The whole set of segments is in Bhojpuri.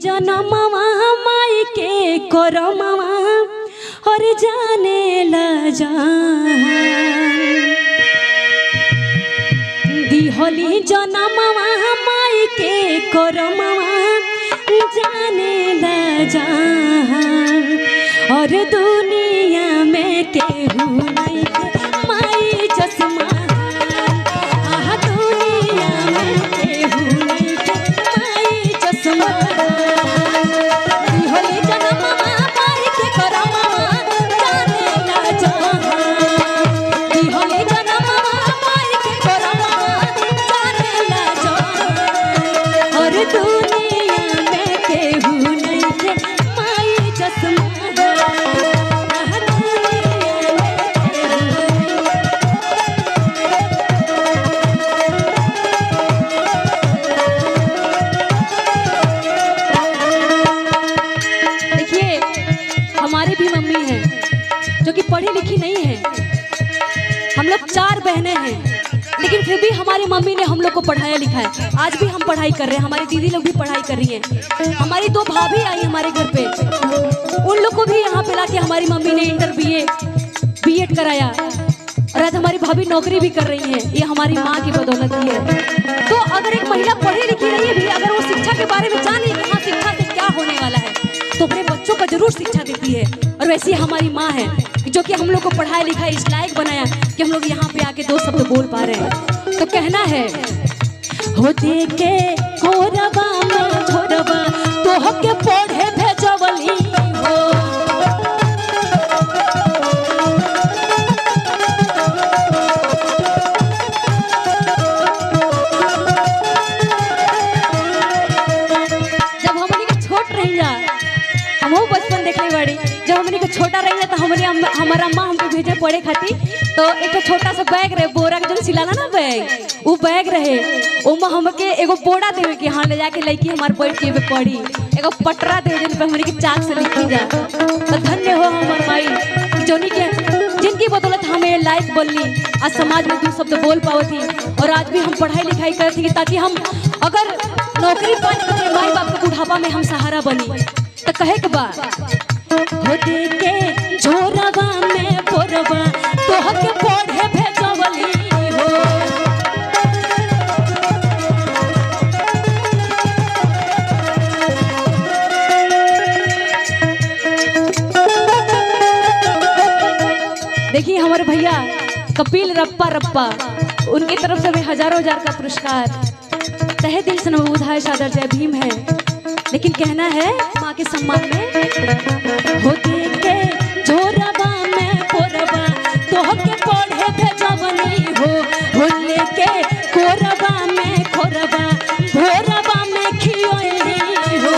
जनमवा माई के करमवा और जाने ला जान दिहली जनमवा माई के करमवा जाने ला जान और दुनिया में केहू नहीं माई चश्मा दुनिया में केहू नहीं माई चश्मा दिहली जनमवा माई के करमवा जाने ला जान दिहली जनमवा माई के करमवा जाने ला जान और दुनिया में केहू नहीं माई चश्मा हमारी भी मम्मी है जो कि पढ़ी लिखी नहीं है। हम लोग 4 बहनें हैं लेकिन फिर भी हमारी मम्मी ने हम लोग को पढ़ाया लिखाया। आज भी हम पढ़ाई कर रहे हैं, हमारी दीदी लोग भी पढ़ाई कर रही हैं। हमारी 2 भाभी आई हमारे घर पे, उन लोग को भी यहाँ पे लाके हमारी मम्मी ने इंटर बीएड कराया और आज हमारी भाभी नौकरी भी कर रही है। ये हमारी माँ की बदौलत ही है। तो अगर एक महिला पढ़ी लिखी रही है भी, अगर वो शिक्षा के बारे में जाने कि हाँ शिक्षा से क्या होने वाला है, तो अपने बच्चों को जरूर शिक्षा देती है। और वैसी हमारी माँ है जो कि हम लोग को पढ़ाया लिखाया इस लायक बनाया कि हम लोग यहाँ पे आके 2 शब्द बोल पा रहे हैं। तो कहना है हो देखे खोरबा में छोरबा तो हके पढ़े भेजवली हो जब हमनी के छोट रही जा, हम बचपन देखने बाड़ी, जब हमनी को छोटा रही तो हमारा माँ हमको भेजे पढ़े खातिर। तो एक छोटा सा बैग रहे, बोरा के जो सिलाना ना बैग, वो बैग रहे, ओमा हमके एगो बोरा देवे कि हाँ ले जाके लड़की हमारे बैठ के पढ़ी, एगो पटरा दे जिन पे हमनी के चाक से लिखी जा। तो धन्य हो हमार माई जोनी के जिनकी बदौलत हमें लायक बनली, आज समाज में 2 शब्द बोल पाओ थी। और आज भी हम पढ़ाई लिखाई करती थी ताकि हम अगर नौकरी पाए तो माई बाप के बुढ़ापा में हम सहारा बनी। तो कहे के बाद हो देखे झोरबा में पोरबा तो हके पढ़े भेजवली हो देखिए हमारे भैया कपिल रप्पा उनकी तरफ से हमें हजारों हजार का पुरस्कार तहे दिल से नमोधाय सादर जय भीम है। लेकिन कहना है माँ के सम्मान में हो देखे झोरबा में पोरबा तो हके पढ़े भेजवली हो लेके कोरबा में खोरबा भोरबा में खियोली हो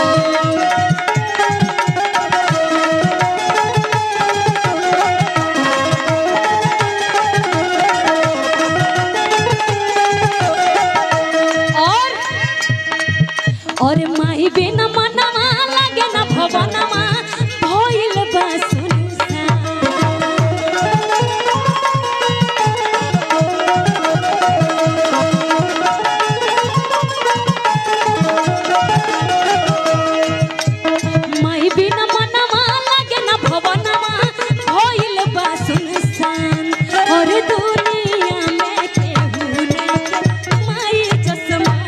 और माई बिना मनवा लगे ना भवनवा भइल बा माई बिना मनवा लगे ना भवनवा भइल बा सुनसान और दुनिया में केहू नहीं माई चश्मा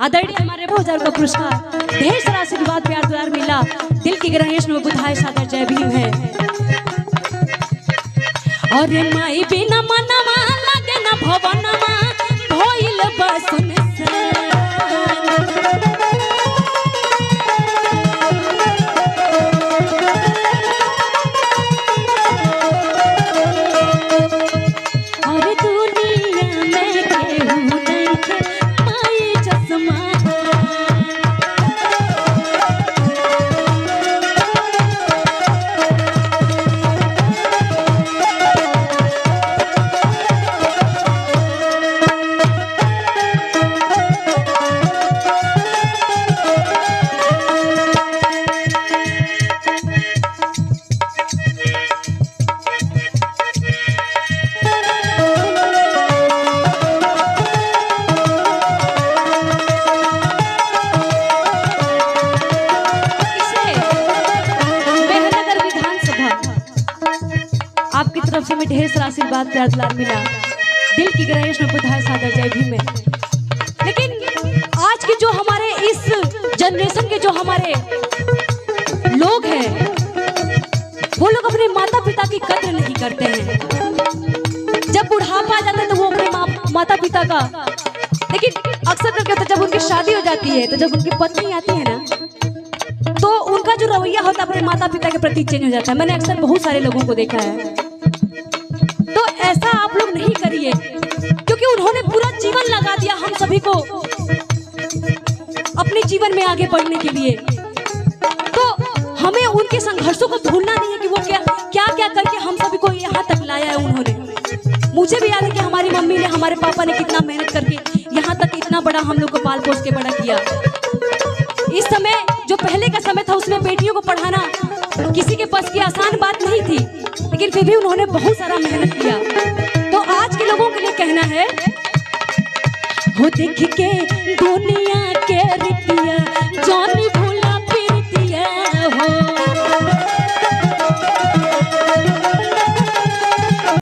आदरणीय हमारे 2000 का पुरस्कार ढेर सारा आशीर्वाद प्यार दुलार मिला। दिल की गहराइयों में बुधाए सादर जय भीम है। और माई बिना मनवा लगे ना भवनवा भइल बा सुनसान और दुनिया में केहू नहीं माई चश्मा भी ढेर सारा आशीर्वाद प्यार दुलार मिला, दिल की गहराइयों में बुधाए सादर जय भीम में। लेकिन आज के जो हमारे इस जनरेशन के जो हमारे लोग हैं, वो लोग अपने माता पिता की कद्र नहीं करते हैं। जब बुढ़ापा आ जाता है तो वो अपने माता पिता का, लेकिन अक्सर करके तो जब उनकी शादी हो जाती है, तो जब उनकी पत्नी आती है ना, तो उनका जो रवैया होता है अपने माता पिता के प्रति चेंज हो जाता है। मैंने अक्सर बहुत सारे लोगों को देखा है। तो ऐसा आप लोग नहीं करिए, क्योंकि उन्होंने पूरा जीवन लगा दिया हम सभी को अपने जीवन में आगे बढ़ने के लिए। तो हमें उनके संघर्षों को भूलना नहीं है कि वो क्या क्या क्या करके हम सभी को यहाँ तक लाया है उन्होंने। मुझे भी याद है कि हमारी मम्मी ने, हमारे पापा ने कितना मेहनत करके यहाँ तक इतना बड़ा हम लोग को पाल पोस के बड़ा किया। इस समय जो पहले का समय था उसमें बेटियों को पढ़ाना किसी के पास की आसान बात नहीं थी, लेकिन फिर भी उन्होंने बहुत सारा मेहनत किया। तो आज के लोगों के लिए कहना है, हो देख के दुनिया